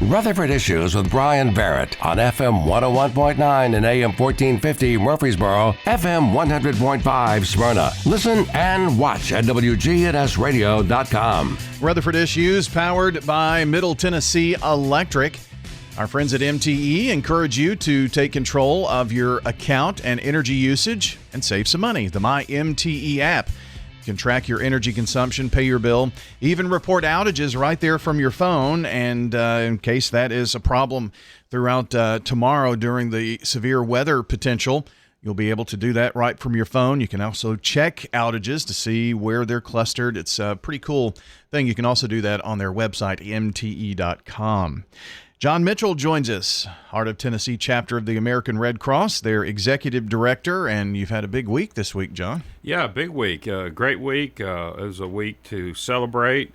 Rutherford Issues with Bryan Barrett on FM 101.9 and AM 1450 Murfreesboro, FM 100.5 Smyrna. Listen and watch at WGNSradio.com. Rutherford Issues powered by Middle Tennessee Electric. Our friends at MTE encourage you to take control of your account and energy usage and save some money. The My MTE app. You can track your energy consumption, pay your bill, even report outages right there from your phone. And in case that is a problem throughout tomorrow during the severe weather potential, you'll be able to do that right from your phone. You can also check outages to see where they're clustered. It's a pretty cool thing. You can also do that on their website, mte.com. John Mitchell joins us, Heart of Tennessee chapter of the American Red Cross, their executive director, and you've had a big week this week, John. Yeah, big week. Great week. It was a week to celebrate.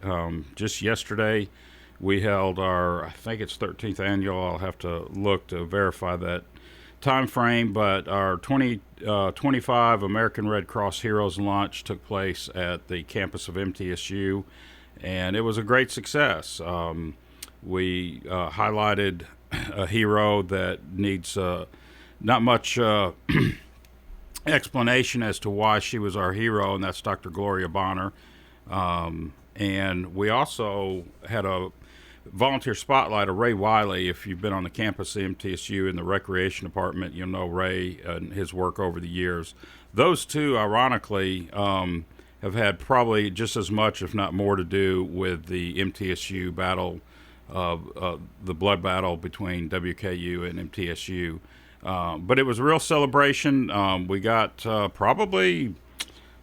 Just yesterday, we held our, I think it's 13th annual. I'll have to look to verify that time frame, but our 2025 American Red Cross Heroes Lunch took place at the campus of MTSU, and it was a great success. We highlighted a hero that needs not much explanation as to why she was our hero, and that's Dr. Gloria Bonner. And we also had a volunteer spotlight of Ray Wiley. If you've been on the campus of MTSU in the recreation department, you'll know Ray and his work over the years. Those two, ironically, have had probably just as much, if not more, to do with the MTSU battle, the blood battle between WKU and MTSU. But it was a real celebration. We got probably,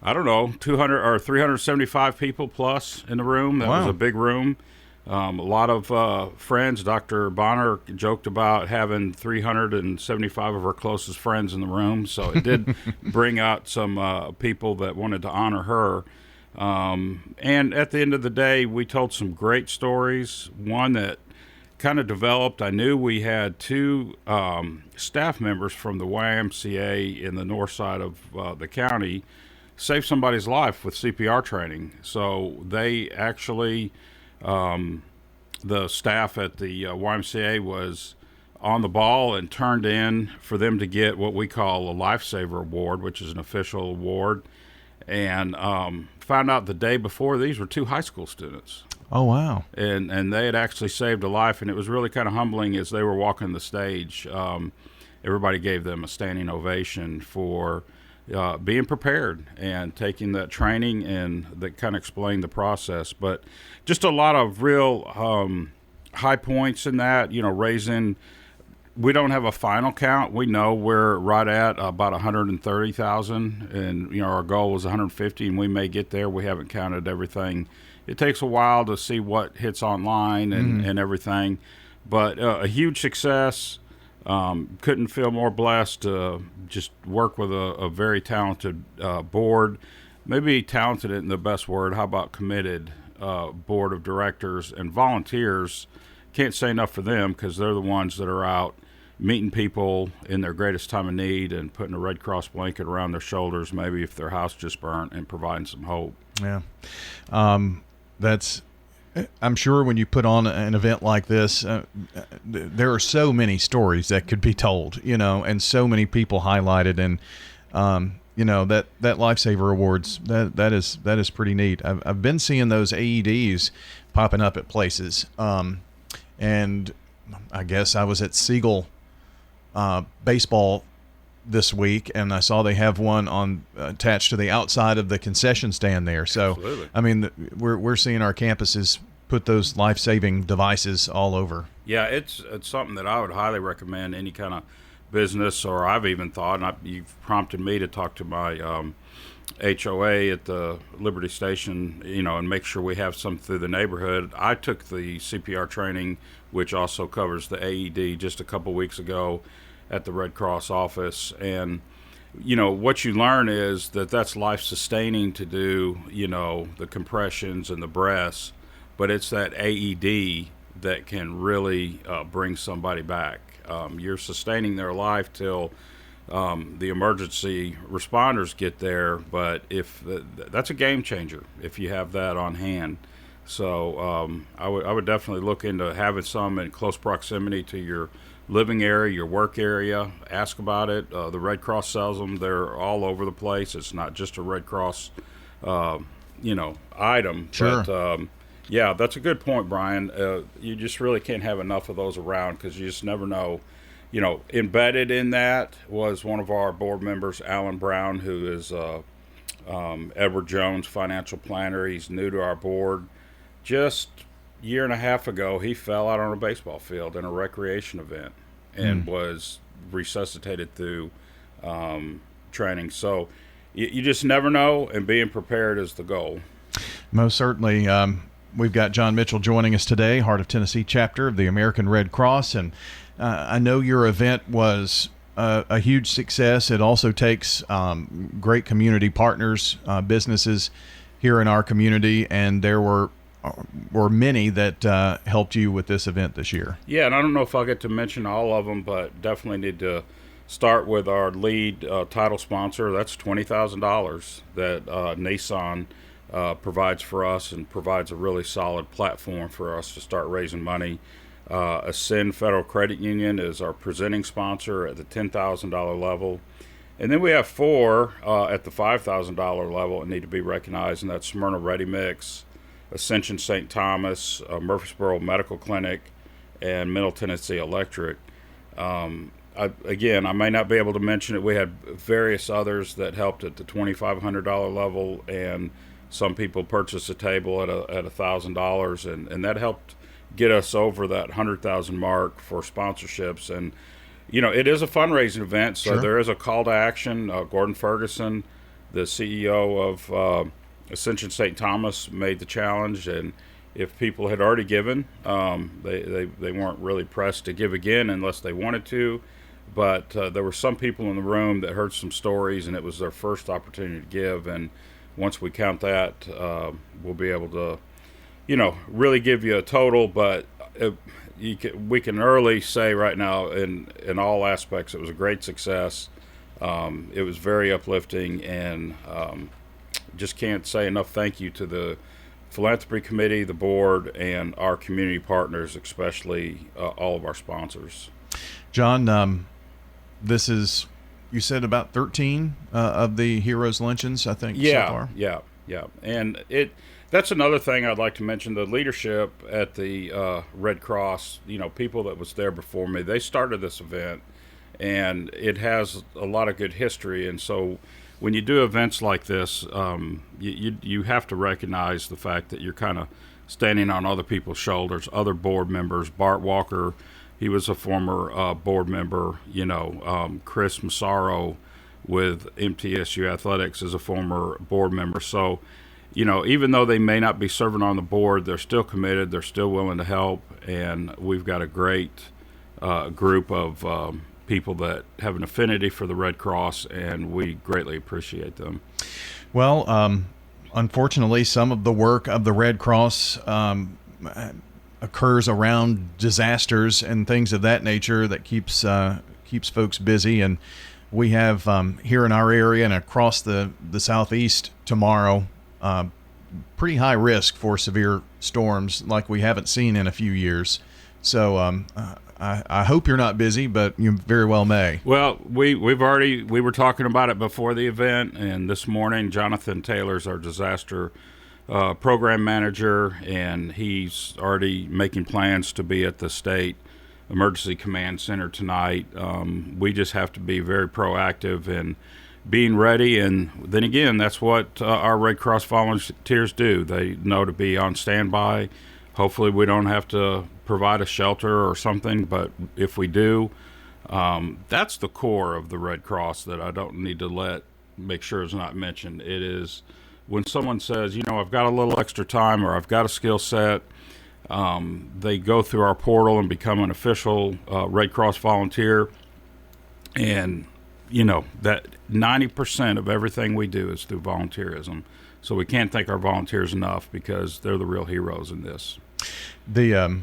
200 or 375 people plus in the room. That was a big room. A lot of friends. Dr. Bonner joked about having 375 of her closest friends in the room. So it did bring out some people that wanted to honor her. And at the end of the day, we told some great stories. One that kind of developed, I knew we had two staff members from the YMCA in the north side of the county save somebody's life with CPR training. So they actually, the staff at the YMCA was on the ball and turned in for them to get what we call a Lifesaver Award, which is an official award. And found out the day before these were two high school students. Oh, wow. And they had actually saved a life, and it was really kind of humbling as they were walking the stage. Everybody gave them a standing ovation for being prepared and taking that training, and that kind of explained the process. But just a lot of real high points in that, raising. We don't have a final count. We know we're right at about 130,000, and our goal was 150, and we may get there. We haven't counted everything. It takes a while to see what hits online and everything, but a huge success. Couldn't feel more blessed to just work with a very talented board. Maybe talented isn't the best word. How about committed board of directors and volunteers? Can't say enough for them, because they're the ones that are out meeting people in their greatest time of need and putting a Red Cross blanket around their shoulders, maybe if their house just burnt, and providing some hope. Yeah. I'm sure when you put on an event like this, there are so many stories that could be told, and so many people highlighted, and that Lifesaver Awards, that is pretty neat. I've been seeing those AEDs popping up at places, and I guess I was at Siegel baseball this week, and I saw they have one attached to the outside of the concession stand there. So, absolutely. I mean, we're seeing our campuses put those life-saving devices all over. Yeah, it's something that I would highly recommend any kind of business, or I've even thought, and you've prompted me to talk to my HOA at the Liberty Station, and make sure we have some through the neighborhood. I took the CPR training, which also covers the AED, just a couple weeks ago at the Red Cross office. And, what you learn is that that's life-sustaining to do, the compressions and the breaths, but it's that AED that can really bring somebody back. You're sustaining their life till the emergency responders get there, but if that's a game changer if you have that on hand. So I would definitely look into having some in close proximity to your living area, your work area. Ask about it. The Red Cross sells them. They're all over the place. It's not just a Red Cross, item. Sure. But yeah, that's a good point, Brian. You just really can't have enough of those around because you just never know. Embedded in that was one of our board members, Alan Brown, who is Edward Jones financial planner. He's new to our board. Just a year and a half ago, he fell out on a baseball field in a recreation event and was resuscitated through training. So you just never know, and being prepared is the goal. Most certainly. We've got John Mitchell joining us today, Heart of Tennessee chapter of the American Red Cross. And I know your event was a huge success. It also takes great community partners, businesses here in our community, and there were many that helped you with this event this year. Yeah, and I don't know if I'll get to mention all of them, but definitely need to start with our lead title sponsor. That's $20,000 that Nissan provides for us and provides a really solid platform for us to start raising money. Ascend Federal Credit Union is our presenting sponsor at the $10,000 level. And then we have four at the $5,000 level that need to be recognized, and that's Smyrna Ready Mix, Ascension St. Thomas, Murfreesboro Medical Clinic, and Middle Tennessee Electric. I may not be able to mention it. We had various others that helped at the $2,500 level, and some people purchased a table at $1,000, and that helped get us over that 100,000 mark for sponsorships. And it is a fundraising event, so Sure. there is a call to action. Gordon Ferguson, the CEO of Ascension St. Thomas, made the challenge, and if people had already given, they weren't really pressed to give again unless they wanted to. But there were some people in the room that heard some stories, and it was their first opportunity to give. And once we count that, we'll be able to, really give you a total. But we can early say right now, in all aspects, it was a great success. It was very uplifting, and just can't say enough thank you to the philanthropy committee, the board, and our community partners, especially all of our sponsors. John, this is, you said about 13 of the Heroes Luncheons, I think, so far? Yeah. And that's another thing I'd like to mention. The leadership at the Red Cross, people that was there before me, they started this event, and it has a lot of good history. And so when you do events like this, you have to recognize the fact that you're kind of standing on other people's shoulders, other board members. Bart Walker, he was a former board member. Chris Massaro with MTSU Athletics is a former board member. So, even though they may not be serving on the board, they're still committed. They're still willing to help. And we've got a great group of people that have an affinity for the Red Cross, and we greatly appreciate them. Well, unfortunately, some of the work of the Red Cross occurs around disasters and things of that nature that keeps folks busy. And we have here in our area and across the Southeast tomorrow pretty high risk for severe storms like we haven't seen in a few years. So I hope you're not busy, but you very well may. Well, we were talking about it before the event, and this morning Jonathan Taylor's our disaster program manager, and he's already making plans to be at the state emergency command center tonight. We just have to be very proactive in being ready, and then again, that's what our Red Cross volunteers do. They know to be on standby. Hopefully we don't have to provide a shelter or something, but if we do, that's the core of the Red Cross that I don't need to make sure is not mentioned. It is when someone says, I've got a little extra time or I've got a skill set, they go through our portal and become an official Red Cross volunteer. And, that 90% of everything we do is through volunteerism. So we can't thank our volunteers enough because they're the real heroes in this. The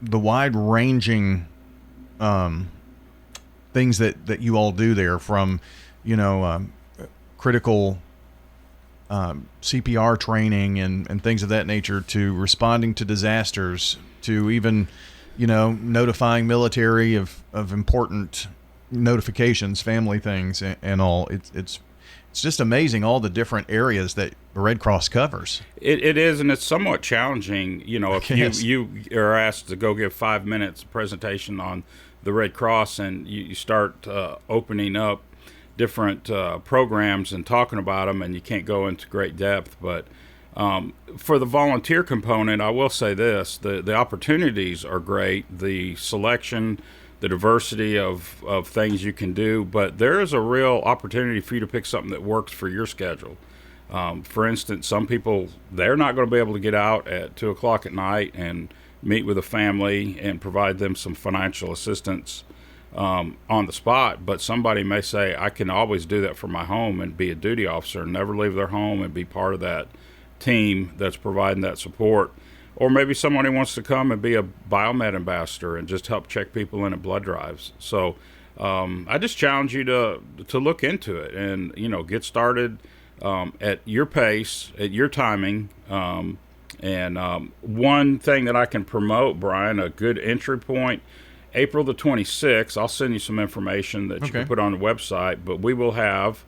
wide-ranging things that you all do there, from critical CPR training and things of that nature, to responding to disasters, to even, notifying military of important notifications, family things, and all. It's just amazing all the different areas that the Red Cross covers. It is, and it's somewhat challenging. If Yes. you are asked to go give 5 minutes presentation on the Red Cross, and you start opening up different programs and talking about them, and you can't go into great depth. But for the volunteer component, I will say this: the opportunities are great, the selection, the diversity of things you can do, but there is a real opportunity for you to pick something that works for your schedule. For instance, some people, they're not going to be able to get out at 2 o'clock at night and meet with a family and provide them some financial assistance on the spot, but somebody may say, I can always do that from my home and be a duty officer and never leave their home and be part of that team that's providing that support. Or maybe somebody wants to come and be a biomed ambassador and just help check people in at blood drives. So I just challenge you to look into it and, get started at your pace, at your timing. And one thing that I can promote, Brian, a good entry point, April the 26th, I'll send you some information that you can put on the website, but we will have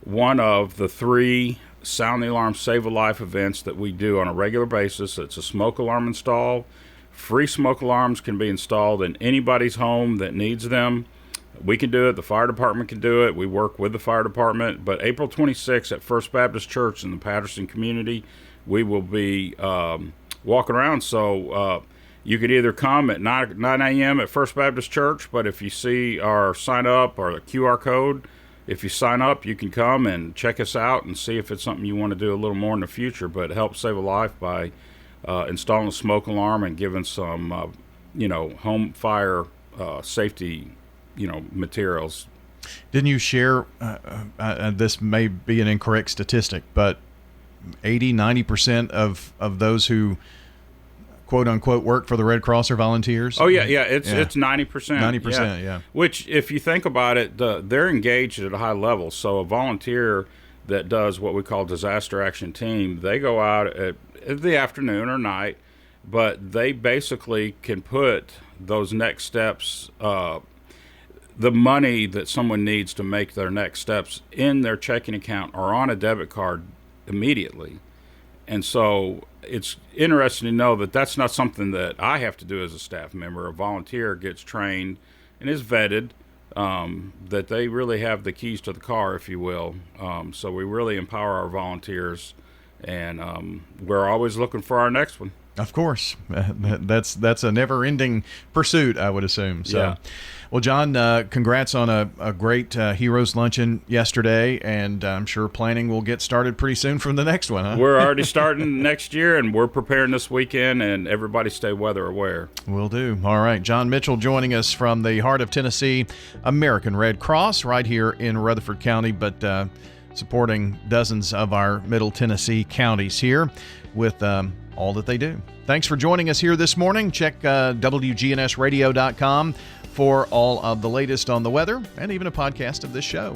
one of the 3 Sound the Alarm Save a Life events that we do on a regular basis. It's a smoke alarm install. Free smoke alarms can be installed in anybody's home that needs them. We can do it. The fire department can do it. We work with the fire department. But April 26th at First Baptist Church in the Patterson community, we will be walking around. So you could either come at 9 a.m. at First Baptist Church, but if you see our sign up or the QR code, if you sign up, you can come and check us out and see if it's something you want to do a little more in the future. But help save a life by installing a smoke alarm and giving some, home fire safety, materials. Didn't you share, this may be an incorrect statistic, but 80-90% of those who quote unquote work for the Red Cross are volunteers? Oh yeah, it's 90%. 90%, yeah. Which, if you think about it, they're engaged at a high level. So a volunteer that does what we call disaster action team, they go out at the afternoon or night, but they basically can put those next steps, the money that someone needs to make their next steps, in their checking account or on a debit card immediately. And so it's interesting to know that that's not something that I have to do as a staff member. A volunteer gets trained and is vetted, that they really have the keys to the car, if you will. So we really empower our volunteers, and we're always looking for our next one. Of course. That's a never-ending pursuit, I would assume. So, Yeah. Well, John, congrats on a great Heroes Luncheon yesterday, and I'm sure planning will get started pretty soon from the next one, huh? We're already starting next year, and we're preparing this weekend, and everybody stay weather aware. Will do. All right. John Mitchell joining us from the heart of Tennessee, American Red Cross, right here in Rutherford County, but supporting dozens of our Middle Tennessee counties here with all that they do. Thanks for joining us here this morning. Check WGNSradio.com for all of the latest on the weather and even a podcast of this show.